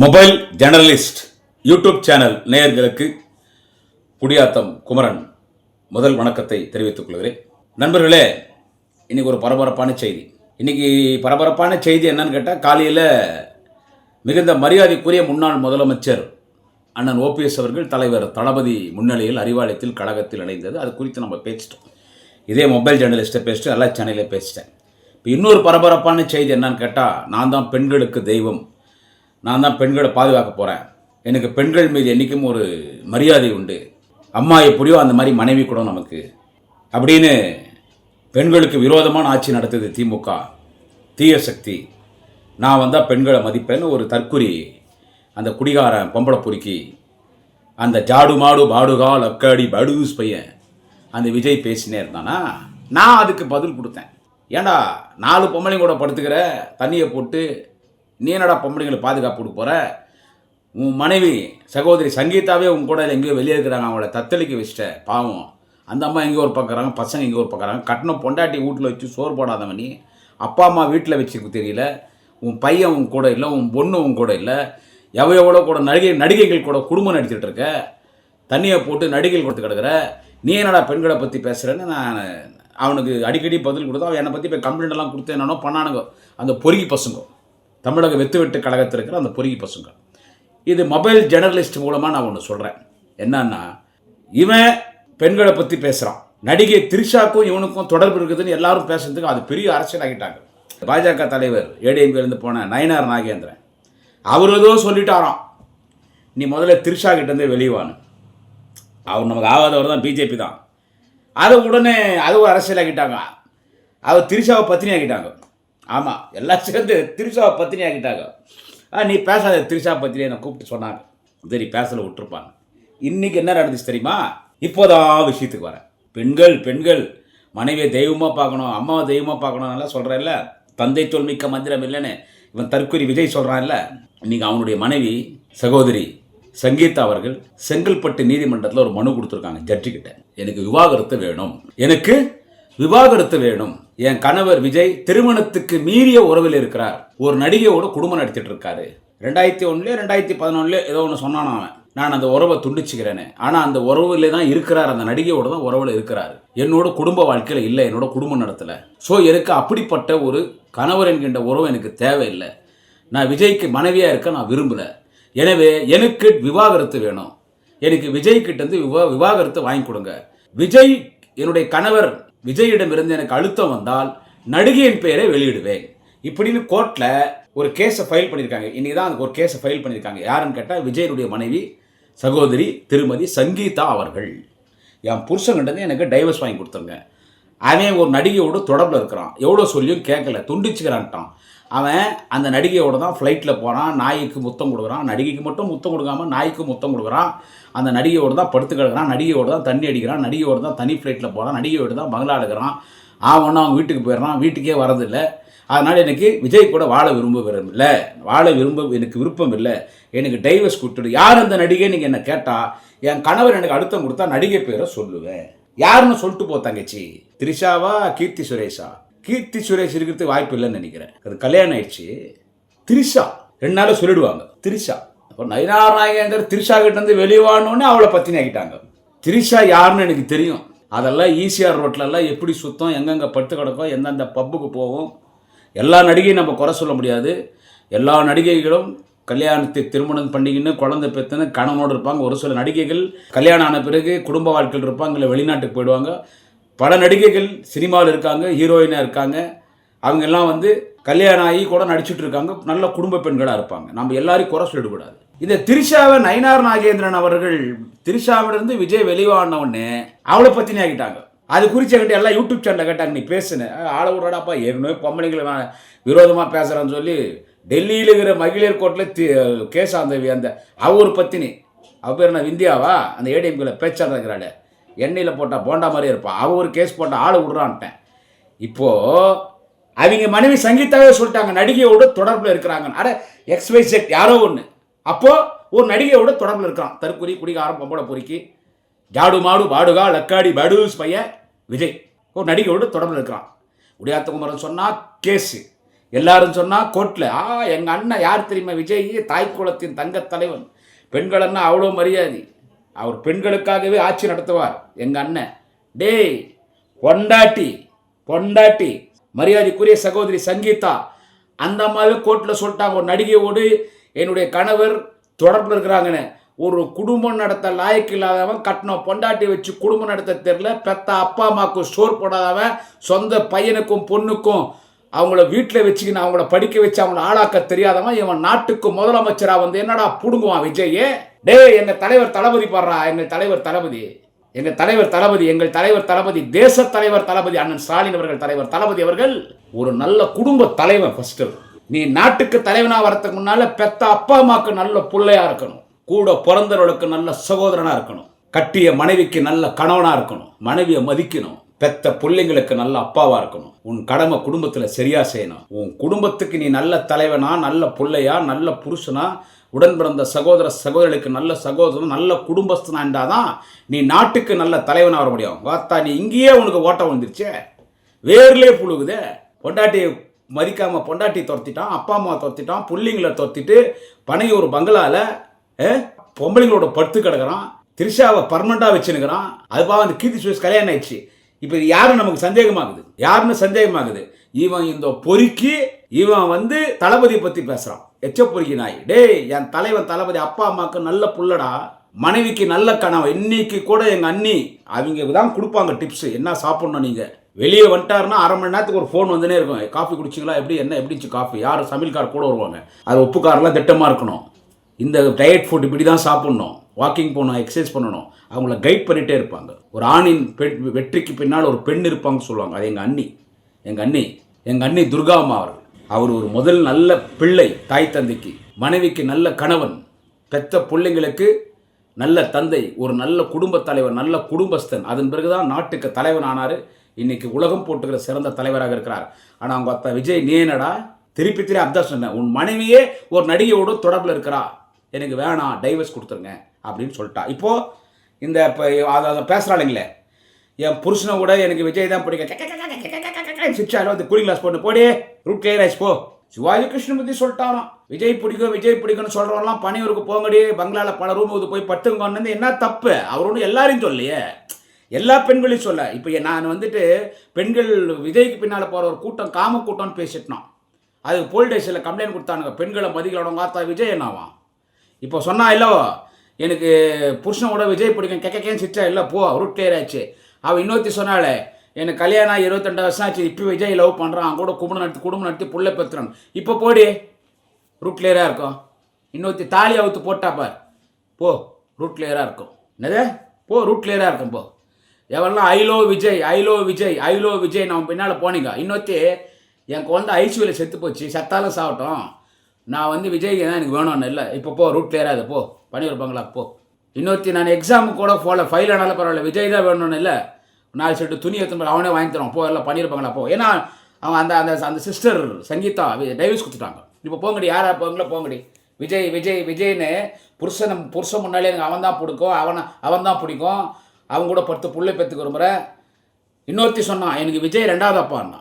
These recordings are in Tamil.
மொபைல் ஜேர்னலிஸ்ட் யூடியூப் சேனல் நேயர்களுக்கு குடியாத்தம் குமரன் முதல் வணக்கத்தை தெரிவித்துக் கொள்கிறேன். நண்பர்களே, இன்றைக்கி ஒரு பரபரப்பான செய்தி. இன்றைக்கி பரபரப்பான செய்தி என்னன்னு கேட்டால், காலையில் மிகுந்த மரியாதைக்குரிய முன்னாள் முதலமைச்சர் அண்ணன் ஓபிஎஸ் அவர்கள் தலைவர் தளபதி முன்னிலையில் அறிவாலயத்தில் கழகத்தில் இணைந்தது. அது குறித்து நம்ம பேசிட்டோம். இதே மொபைல் ஜேர்னலிஸ்ட்டை பேசிட்டு எல்லா சேனலையும் பேசிட்டேன். இப்போ இன்னொரு பரபரப்பான செய்தி என்னன்னு கேட்டால், நான் தான் பெண்களுக்கு தெய்வம், நான் தான் பெண்களை பாதுகாக்க போகிறேன், எனக்கு பெண்கள் மீது என்றைக்கும் ஒரு மரியாதை உண்டு, அம்மா எப்படியோ அந்த மாதிரி மனைவி கூட நமக்கு அப்படின்னு பெண்களுக்கு விரோதமான ஆட்சி நடத்துது திமுக, தீய சக்தி. நான் வந்தால் பெண்களை மதிப்பேன்னு ஒரு தற்குறி அந்த குடிகாரன் பொம்பளை பொறுக்கி அந்த ஜாடு மாடு பாடுகா லக்காடி படுஸ் பையன் அந்த விஜய் பேசினே இருந்தானா, நான் அதுக்கு பதில் கொடுத்தேன். ஏண்டா 4 பொம்பளைங்க கூட படுத்துக்கிற, தண்ணியை போட்டு நீ என்னடா பொம்பளைங்களை பாதுகாப்பு கொடுக்க போகிற? உன் மனைவி சகோதரி சங்கீதாவே உன் கூட எங்கேயோ வெளியே இருக்கிறாங்க, அவங்கள தத்தளிக்க வச்சுட்ட. பாவம், அந்த அம்மா எங்கேயோ ஒரு பக்கறாங்க, பசங்க எங்கேயோ ஒரு பக்கறாங்க. கட்டணம் பொண்டாட்டி வீட்டில் வச்சு சோறு போடாதவனி, அப்பா அம்மா வீட்டில் வச்சுருக்கு தெரியல, உன் பையன் உன் கூட இல்லை, உன் பொண்ணு உன் கூட இல்லை, எவ்வளோ கூட நடிகைகள் கூட குடும்பம் நடத்திட்டு இருக்க, தண்ணியை போட்டு நடிகைகள் கொடுத்து கிடக்கிற, நீ என்னடா பெண்களை பற்றி பேசுகிறேன்னு நான் அவனுக்கு அடிக்கடி பதில் கொடுத்தா. அவன் என்னை பற்றி போய் கம்ப்ளைண்ட்டெல்லாம் கொடுத்து என்னென்னோ பண்ணானுங்க அந்த பொறுக்கி பசங்க, தமிழக வெத்து கழகத்தில் இருக்கிற அந்த பொறுக்கி பசங்க. இது மொபைல் ஜேர்னலிஸ்ட் மூலமாக நான் ஒன்று சொல்கிறேன். என்னன்னா, இவன் பெண்களை பற்றி பேசுகிறான், நடிகை திரிஷாக்கும் இவனுக்கும் தொடர்பு இருக்குதுன்னு எல்லாரும் பேசுறதுக்கு அது பெரிய அரசியல் ஆகிட்டாங்க. பாஜக தலைவர் ஏடிஎம்கேலேருந்து போன நயனார் நாகேந்திரன் அவர் ஏதோ சொல்லிட்டாராம், நீ முதல்ல திரிஷா கிட்டேருந்தே வெளிவான்னு. அவர் நமக்கு ஆகாதவர் தான், பிஜேபி தான். அதை உடனே அதுவும் அரசியல் ஆகிட்டாங்க. அவர் திரிஷாவை பத்தினி ஆகிட்டாங்க. ஆமாம், எல்லாம் சேர்ந்து திரிஷாவை பத்தினி ஆகிட்டாங்க. நீ பேசாத திரிஷா பத்தினி என்னை கூப்பிட்டு சொன்னாங்க. சரி, பேசல விட்டுருப்பாங்க. இன்றைக்கி என்ன நடந்துச்சு தெரியுமா? இப்போதான் விஷயத்துக்கு வரேன். பெண்கள் மனைவியை தெய்வமாக பார்க்கணும், அம்மாவை தெய்வமாக பார்க்கணும் நல்லா சொல்கிறேன்ல. தந்தை சொல் மிக்க மந்திரம் இல்லைன்னு இவன் தற்கொலை விஜய் சொல்கிறான்ல. இன்றைக்கி அவனுடைய மனைவி சகோதரி சங்கீதா அவர்கள் செங்கல்பட்டு நீதிமன்றத்தில் ஒரு மனு கொடுத்துருக்காங்க ஜட்ஜிக்கிட்ட. எனக்கு விவாகரத்து வேணும், என் கணவர் விஜய் திருமணத்துக்கு மீறிய உறவில் இருக்கிறார், ஒரு நடிகையோட குடும்பம் நடத்திட்டு இருக்காரு. 2001 2011 ஏதோ ஒன்று சொன்னான் அவன். நான் அந்த உறவை துண்டிச்சுக்கிறேன்னு. ஆனால் அந்த உறவுல தான் இருக்கிறார், அந்த நடிகையோட தான் உறவில் இருக்கிறார். என்னோட குடும்ப வாழ்க்கையில் இல்லை, என்னோட குடும்பம் நடத்தலை. ஸோ எனக்கு அப்படிப்பட்ட ஒரு கணவர் என்கின்ற உறவு எனக்கு தேவையில்லை. நான் விஜய்க்கு மனைவியாக இருக்க நான் விரும்பலை. எனவே எனக்கு விவாகரத்து வேணும். எனக்கு விஜய்கிட்டேருந்து விவாகரத்து வாங்கி கொடுங்க. விஜய் என்னுடைய கணவர் விஜயிடமிருந்து எனக்கு அழுத்தம் வந்தால் நடிகையின் பெயரை வெளியிடுவேன் இப்படின்னு கோர்ட்டில் ஒரு கேஸை ஃபைல் பண்ணியிருக்காங்க. இன்றைக்கி தான் அதுக்கு ஒரு கேஸை ஃபைல் பண்ணியிருக்காங்க. யாருன்னு கேட்டால் விஜயனுடைய மனைவி சகோதரி திருமதி சங்கீதா அவர்கள். என் புருஷன்கிட்ட எனக்கு டைவர்ஸ் வாங்கி கொடுத்துருங்க. அவன் ஒரு நடிகையோடு தொடர்பில் இருக்கிறான், எவ்வளோ சொல்லியும் கேட்கல, துண்டிச்சுக்கிறான்ட்டான். அவன் அந்த நடிகையோடு தான் ஃப்ளைட்டில் போகிறான், நாய்க்கு முத்தம் கொடுக்குறான். நடிகைக்கு மட்டும் முத்தம் கொடுக்காமல் நாய்க்கு முத்தம் கொடுக்குறான். அந்த நடிகையோடு தான் படுத்து கிடக்கிறான், நடிகையோடு தான் தண்ணி அடிக்கிறான், நடிகையோடு தான் தனி ஃப்ளைட்டில் போகிறான், நடிகையோடு தான் பங்களா எடுக்கிறான். அவனும் அவங்க வீட்டுக்கு போயிடுறான், வீட்டுக்கே வரதில்லை. அதனால் எனக்கு விஜய் கூட வாழ எனக்கு விருப்பம் இல்லை, எனக்கு டைவர்ஸ் கொடுத்துடு. யார் அந்த நடிகை நீங்கள் என்ன கேட்டால், என் கணவர் எனக்கு அழுத்தம் கொடுத்தா நடிகை பேரை சொல்லுவேன். யாருன்னு சொல்லிட்டு போ தங்கச்சி. திரிஷாவா கீர்த்தி சுரேஷா? கீர்த்தி சுரேஷ் இருக்கிறதுக்கு வாய்ப்பு இல்லைன்னு நினைக்கிறேன். அது கல்யாணம் ஆயிடுச்சு. திரிஷா 2 நாள் சொல்லிடுவாங்க. திரிஷா அப்போ நயனார் நாகேந்தர் திரிஷா கிட்டேருந்து வெளிவானோடனே அவளை பற்றினி ஆகிட்டாங்க. திரிஷா யாருன்னு எனக்கு தெரியும். அதெல்லாம் ஈசிஆர் ரோட்லலாம் எப்படி சுத்தம், எங்கெங்கே படுத்து கிடக்கும், எந்தெந்த பப்புக்கு போகும், எல்லா நடிகையும் நம்ம குறை சொல்ல முடியாது. எல்லா நடிகைகளும் கல்யாணத்தை திருமணம் பண்ணிக்கின்னு குழந்தை பெற்றுன்னு கணவனோடு இருப்பாங்க. ஒரு சில நடிகைகள் கல்யாணம் ஆன பிறகு குடும்ப வாழ்க்கையில் இருப்பாங்க, இல்லை வெளிநாட்டுக்கு போயிடுவாங்க. பல நடிகைகள் சினிமாவில் இருக்காங்க, ஹீரோயினாக இருக்காங்க. அவங்க எல்லாம் கல்யாணம் ஆகி கூட நடிச்சுட்டு இருக்காங்க, நல்ல குடும்ப பெண்களாக இருப்பாங்க. நம்ம எல்லாரையும் குறை சொல்லிடக்கூடாது. இந்த திரிஷாவை நயனார் நாகேந்திரன் அவர்கள் திரிஷாவிலிருந்து விஜய் வெளிவானவுடனே அவளை பற்றினே ஆகிட்டாங்க. அது குறித்து எல்லாம் யூடியூப் சேனலில் கேட்டாங்க, நீ பேசுன ஆளை விடாப்பா, ஏற்கனவே பொம்பளைங்களை விரோதமாக பேசுகிறான்னு சொல்லி டெல்லியில் இருக்கிற மகளிர் கோர்ட்டில் கேஸ் அந்த அவர் பத்தினி, அவ பேர் என்ன விந்தியாவா, அந்த ஏடிஎம்கில் பேச்சாளர் இருக்கிறாள், எண்ணெயில் போட்டால் போண்டா மாதிரியே இருப்பான், அவ ஒரு கேஸ் போட்டால் ஆளை விட்றான்ட்டேன். இப்போது அவங்க மனைவி சங்கீதாவே சொல்லிட்டாங்க நடிகையோடு தொடர்பில் இருக்கிறாங்க. அட XYZ யாரோ ஒன்று. அப்போது ஒரு நடிகையோட தொடர்பில் இருக்கிறான், தற்குறி குடிகாரம் பொம்பளை பொறுக்கி ஜாடு மாடு பாடுகா லக்காடி படுஸ் பையன் விஜய் ஒரு நடிகையோடு தொடர்பில் இருக்கிறான். குடியாத்த குமரன் சொன்னால் கேஸு, எல்லாரும் சொன்னா கோர்ட்ல எங்க அண்ணன் யார் தெரியுமா, விஜய் தாய் குலத்தின் தங்க தலைவன், பெண்களன்னா அவ்வளோ மரியாதை, அவர் பெண்களுக்காகவே ஆட்சி நடத்துவார் எங்க அண்ணன். டேய் பொண்டாட்டி பொண்டாட்டி மரியாதைக்குரிய சகோதரி சங்கீதா அந்த மாதிரி கோர்ட்டில் சொல்லிட்டாங்க, ஒரு நடிகையோடு என்னுடைய கணவர் தொடர்பில் இருக்கிறாங்கன்னு. ஒரு குடும்பம் நடத்த லாயக்கு இல்லாதவன் கட்டின பொண்டாட்டி வச்சு குடும்பம் நடத்த தெரியல, பெத்த அப்பா அம்மாவுக்கும் ஸ்டோர் போடாதவன், சொந்த பையனுக்கும் பொண்ணுக்கும் அவங்கள வீட்டில் வச்சுக்கின்னு அவங்கள படிக்க வச்சு அவங்கள ஆளாக்க தெரியாதவன் இவன் நாட்டுக்கு முதலமைச்சராக வந்து என்னடா புடுங்குவான் விஜய். டே எங்கள் தலைவர் தளபதி பாடுறா, எங்கள் தலைவர் தளபதி, எங்கள் தலைவர் தளபதி, எங்கள் தலைவர் தளபதி, தேச தலைவர் தளபதி அண்ணன் ஸ்டாலின் அவர்கள், தலைவர் தளபதி அவர்கள் ஒரு நல்ல குடும்ப தலைவன். ஃபர்ஸ்ட் நீ நாட்டுக்கு தலைவனாக வரதுக்கு முன்னால பெத்த அப்பா அம்மாவுக்கு நல்ல பிள்ளையா இருக்கணும், கூட பிறந்தவர்களுக்கு நல்ல சகோதரனா இருக்கணும், கட்டிய மனைவிக்கு நல்ல கணவனா இருக்கணும், மனைவியை மதிக்கணும், பெத்த பிள்ளைங்களுக்கு நல்ல அப்பாவா இருக்கணும், உன் கடமை குடும்பத்துல சரியா செய்யணும், உன் குடும்பத்துக்கு நீ நல்ல தலைவனா, நல்ல பிள்ளையா, நல்ல புருஷனா, உடன் பிறந்த சகோதர சகோதரிகளுக்கு நல்ல சகோதரன், நல்ல குடும்பஸ்தனா இருந்தாதான் நீ நாட்டுக்கு நல்ல தலைவனா வர முடியும். பார்த்தா நீ இங்கேயே உனக்கு ஓட்டம் வந்துருச்சே, வேர்லே புழுகுதே. பொண்டாட்டி மதிக்காம பொண்டாட்டி துரத்திட்டான், அப்பா அம்மா துரத்திட்டான், புள்ளிங்களை துரத்திட்டு பனைய ஒரு பங்களால பொம்பளைங்களோட படுத்து கிடக்கிறான், திரிஷாவை பர்மனண்டா வச்சுனுக்கிறான். அதுபாக அந்த கீர்த்தி சுரேஷ் கல்யாணம் ஆயிடுச்சு. இப்போ யாரும் நமக்கு சந்தேகமாகுது, யாருன்னு சந்தேகமாகுது, இவன் இந்த பொறுக்கி இவன் வந்து தளபதியை பத்தி பேசுறான், எச்ச பொறுக்கி நாய். டே என் தலைவன் தளபதி அப்பா அம்மாவுக்கு நல்ல புள்ளடா, மனைவிக்கு நல்ல கனவு. இன்னைக்கு கூட எங்க அண்ணி அவங்க தான் கொடுப்பாங்க டிப்ஸ், என்ன சாப்பிடணும், நீங்க வெளியே வந்துட்டாருன்னா அரை மணி நேரத்துக்கு ஒரு ஃபோன் வந்துனே இருக்கும், காஃபி குடிச்சிங்களா, எப்படி என்ன எப்படிச்சு காஃபி, யார் சமையல்கார் கூட வருவாங்க, அது உப்புக்காரெல்லாம் திட்டமாக இருக்கணும், இந்த டயட் ஃபுட் இப்படி தான் சாப்பிட்ணும், வாக்கிங் போகணும், எக்ஸசைஸ் பண்ணணும், அவங்கள கைட் பண்ணிகிட்டே இருப்பாங்க. ஒரு ஆணின் வெற்றிக்கு பின்னால் ஒரு பெண் இருப்பாங்கன்னு சொல்லுவாங்க. அது எங்கள் அண்ணி துர்கா அம்மா அவர்கள். அவர் ஒரு முதல் நல்ல பிள்ளை, தாய் தந்தைக்கு, மனைவிக்கு நல்ல கணவன், பெத்த பிள்ளைங்களுக்கு நல்ல தந்தை, ஒரு நல்ல குடும்ப தலைவர், நல்ல குடும்பஸ்தன். அதன் பிறகுதான் நாட்டுக்கு தலைவன் ஆனார். இன்னைக்கு உலகம் போட்டுக்கிற சிறந்த தலைவராக இருக்கிறார். ஆனால் அவங்க அத்தா விஜய் நீ என்னடா திருப்பி அப்தான் சொன்னேன், உன் மனைவியே ஒரு நடிகையோடு தொடர்பில் இருக்கிறா, எனக்கு வேணாம் டைவர்ஸ் கொடுத்துருங்க அப்படின்னு சொல்லிட்டா. இப்போது இந்த இப்போ அதை பேசுகிறாளுங்களே, என் புருஷனை கூட எனக்கு விஜய் தான் பிடிக்கும், சிச்சாலும் அந்த கூலிங் கிளாஸ் போட்டு போடி ரூட் கிளியர் ஆயிடுச்சு போ. சிவாஜி கிருஷ்ணமூர்த்தி சொல்லிட்டாராம், விஜய் பிடிக்கும்னு சொல்கிறவங்களாம் பணியூருக்கு போங்கடி, பங்களாவில் பல ரூம் இது போய் பட்டுங்கன்னு. என்ன தப்பு, அவர் ஒன்றும் எல்லாரையும் சொல்லையே, எல்லா பெண்களையும் சொல்ல. இப்போ நான் வந்துட்டு பெண்கள் விஜய்க்கு பின்னால் போகிற ஒரு கூட்டம் காம கூட்டம்னு பேசிட்டோம், அது போலீஸ் ஸ்டேஷனில் கம்ப்ளைண்ட் கொடுத்தானுங்க, பெண்களை மதிக்கலோட காத்தா விஜய் என்னாவான். இப்போ சொன்னா இல்லை எனக்கு புருஷனோட விஜய் பிடிக்கும் கேட்கேன்னு சிச்சா இல்லை போ ரூட் கிளியர் ஆச்சு. அவள் இன்னொருத்தி சொன்னாலே எனக்கு கல்யாணம் 22 வருஷம் ஆச்சு, இப்போ விஜய் லவ் பண்ணுறான், அவங்க கூட குடும்பம் நடத்தி புள்ள பெற்றுறான், இப்போ போடி ரூட் கிளியராக இருக்கும். இன்னொருத்தி தாலி அவுத்து போட்டா பார், போ ரூட் கிளியராக இருக்கும். என்னது போ ரூட் கிளியராக இருக்கும் போ. எவெல்லாம் ஐலோ விஜய் நம்ம பின்னால் போனீங்க. இன்னொருத்தி என் குழந்தை ஐசியூவில் செத்து போச்சு, செத்தாலும் சாப்பிட்டோம், நான் வந்து விஜய்க்கு தான் எனக்கு வேணும்னு இல்லை, இப்போ போ ரூட் கிளியராக போ பணியூர் பங்களா போ. இன்னொருத்தி நான் எக்ஸாமுக்கு கூட போகல, ஃபைல் ஆனாலும் பரவாயில்ல, விஜய் தான் வேணும்னு இல்லை, 4 செட்டு துணி எடுத்து அவனே வாங்கி தரோம் போ, எல்லாம் பணியூர் பங்களா போ. ஏன்னா அவங்க அந்த அந்த அந்த சிஸ்டர் சங்கீதா டைவர்ஸ் கொடுத்துட்டாங்க. இப்போ போங்கடி, யாரா போங்கடி, விஜய்னு புருஷன் முன்னாலே எனக்கு அவன் தான் பிடிக்கும், அவன் தான் பிடிக்கும், அவங்க கூட 10 புள்ளை பெற்றுக்கு விரும்புகிறேன். இன்னொருத்தி சொன்னான் எனக்கு விஜய் 2வது அப்பான்னா.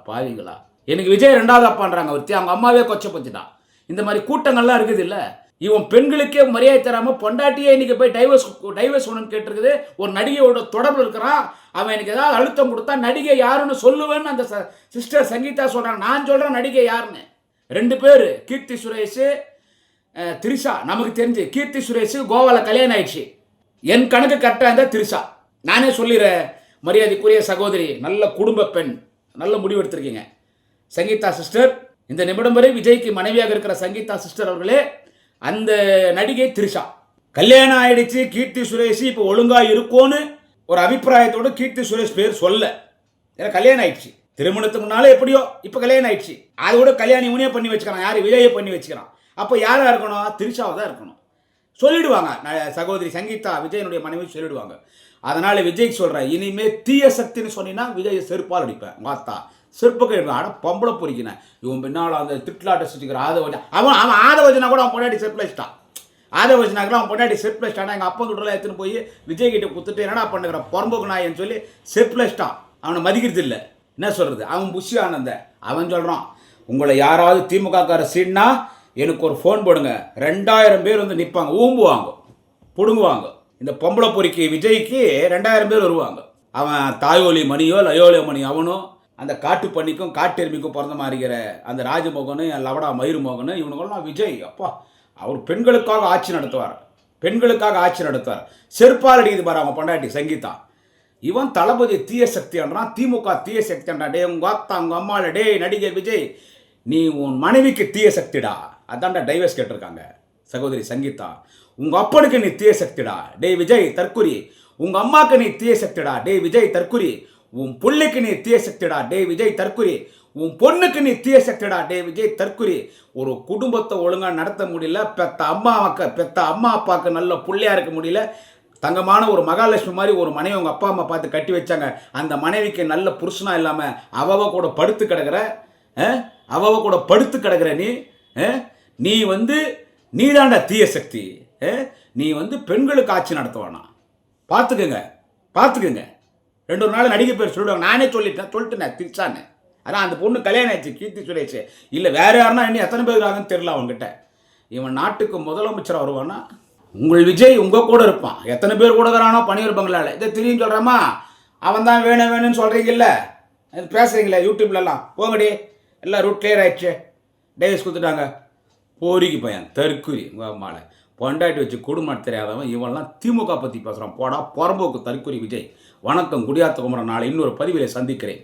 பாவிங்களா, எனக்கு விஜய் 2வது அப்பான்றாங்க ஒருத்தி, அவங்க அம்மாவே கொச்சப்பட்டுட்டான். இந்த மாதிரி கூட்டங்கள்லாம் இருக்குது இல்லை. இவன் பெண்களுக்கே மரியாதை தராமல் பொண்டாட்டியே இன்னைக்கு போய் டைவர்ஸ் ஒன்று கேட்டிருக்குது. ஒரு நடிகையோட தொடர்பு இருக்கிறான், அவன் எனக்கு ஏதாவது அழுத்தம் கொடுத்தா நடிகை யாருன்னு சொல்லுவேன்னு அந்த சிஸ்டர் சங்கீதா சொல்கிறாங்க. நான் சொல்கிறேன் நடிகை யாருன்னு. 2 பேர், கீர்த்தி சுரேஷ், திரிஷா. நமக்கு தெரிஞ்சு கீர்த்தி சுரேஷ் கோவாவில் கல்யாணம் ஆயிடுச்சு, என் கணக்கு கரெக்டாக இருந்தால் திரிஷா. நானே சொல்லிடுறேன், மரியாதைக்குரிய சகோதரி, நல்ல குடும்ப பெண், நல்ல முடிவு எடுத்திருக்கீங்க சங்கீதா சிஸ்டர். இந்த நிமிடம் வரை விஜய்க்கு மனைவியாக இருக்கிற சங்கீதா சிஸ்டர் அவர்களே, அந்த நடிகை திரிஷா கல்யாணம் ஆயிடுச்சு. கீர்த்தி சுரேஷ் இப்போ ஒழுங்கா இருக்கும்னு ஒரு அபிப்பிராயத்தோடு கீர்த்தி சுரேஷ் பேர் சொல்ல, ஏன்னா கல்யாணம் ஆயிடுச்சு. திருமணத்துக்கு முன்னாலே எப்படியோ இப்போ கல்யாணம் ஆயிடுச்சு. அதோட கல்யாணம் இவனே பண்ணி வச்சுக்கிறான், யார் விஜயை பண்ணி வச்சுக்கிறான். அப்போ யாராக இருக்கணும், திரிஷாவை தான் இருக்கணும் சொல்லிடுவாங்க. சகோதரி சங்கீதா விஜயனுடைய மனைவி சொல்லிடுவாங்க. அதனால விஜய்க்கு சொல்கிறேன், இனிமே தீய சக்தின்னு சொன்னீங்கன்னா விஜயை செருப்பால் அடிப்பேன். மாத்தா செருப்புக்கு ஆட பொம்பளை பொறிக்கினேன். இவன் பின்னால் அந்த திட்லாட்ட சுற்றிக்கிற ஆதவஜன், அவன் ஆதவஜனா கூட அவன் பொண்டாட்டி செருப்பில் ஆதவஜனாக்கெல்லாம் அவன் பொண்டாட்டி செருப்பில் எங்கள் அப்பா கிட்டலாம் எடுத்துன்னு போய் விஜய் கிட்ட கொடுத்துட்டு என்னடா பண்ணுகிற பொறம்போக்கு நாயன்னு சொல்லி செருப்பில் அவனை மதிக்கிறது இல்லை. என்ன சொல்கிறது, அவன் புஷி ஆனந்த அவன் சொல்கிறான், உங்களை யாராவது திமுககார சீன்னா எனக்கு ஒரு ஃபோன் போடுங்க. 2000 பேர் வந்து நிற்பாங்க, ஊம்புவாங்க, பிடுங்குவாங்க. இந்த பொம்பளை பொறிக்கு விஜய்க்கு 2000 பேர் வருவாங்க. அவன் தாயோலி மணியோ லயோலி மணி அவனோ அந்த காட்டு பண்ணிக்கும் காட்டு எருமைக்கும் பிறந்த மாதிரிக்கிற அந்த ராஜமோகன், லவடா மயூர்மோகன், இவனுங்கெல்லாம் விஜய் அப்பா அவர் பெண்களுக்காக ஆட்சி நடத்துவார், பெண்களுக்காக ஆட்சி நடத்துவார். செருப்பால் அடிக்குது பாரு அவங்க பொண்டாட்டி சங்கீதா. இவன் தளபதி தீய சக்தின்றான், திமுக தீய சக்தின்றான். டே உங்க அத்தா உங்க அம்மாவில் டே நடிகர் விஜய் நீ உன் மனைவிக்கு தீய சக்திடா, அதான்டா டைவர்ஸ் கேட்டிருக்காங்க சகோதரி சங்கீதா. உங்க அப்பனுக்கு நீ தீய சக்திடா டே விஜய் தற்குறி. உங்க அம்மாக்கு நீ தீய சக்திடா டே விஜய் தற்குறி. உன் புள்ளைக்கு நீ தீய சக்திடா டே விஜய் தற்குறி. உன் பொண்ணுக்கு நீ தீய சக்திடா டே விஜய் தற்குறி. ஒரு குடும்பத்தை ஒழுங்கா நடத்த முடியல, பெத்த அம்மா அப்பாவுக்கு நல்ல புள்ளையா இருக்க முடியல. தங்கமான ஒரு மகாலட்சுமி மாதிரி ஒரு மனைவி உங்க அப்பா அம்மா பார்த்து கட்டி வச்சாங்க. அந்த மனைவிக்கு நல்ல புருஷனா இல்லாம அவ கூட படுத்து கிடக்குற நீ வந்து நீதாண்டா தீய சக்தி. நீ வந்து பெண்களுக்கு ஆட்சி நடத்துவானா பார்த்துக்குங்க. 2 நாள் நடிகை பேர் சொல்லுவாங்க. நானே சொல்லிட்டேன் திரிச்சான்னு. அதான் அந்த பொண்ணு கல்யாணம் ஆயிடுச்சு, கீர்த்தி சுரேஷ். இல்லை வேற யாருன்னா இன்னும் எத்தனை பேர் இருக்காங்கன்னு தெரியல அவங்ககிட்ட. இவன் நாட்டுக்கு முதலமைச்சர் வருவானா? உங்கள் விஜய் உங்க கூட இருப்பான். எத்தனை பேர் கூட இருக்கிறானோ பணியூர் பங்களால. இதை தெரியும் சொல்கிறேம்மா. அவன் தான் வேணும்னு சொல்கிறீங்கல்ல, பேசுகிறீங்களே யூடியூப்லலாம். போங்கடி, எல்லாம் ரூட் கிளியர் ஆயிடுச்சு, டைவர்ஸ் கொடுத்துட்டாங்க. போரிக்கு பையன் தற்குறி உங்கள் அம்மாவில் பொண்டாட்டி வச்சு குடும்பம் தெரியாதவன் இவன்லாம் திமுக பற்றி பேசுகிறான். போடா புறம்போக்கு தற்குறி விஜய். வணக்கம், குடியாத்த குமரன். நாளை இன்னொரு பதிவிலே சந்திக்கிறேன்.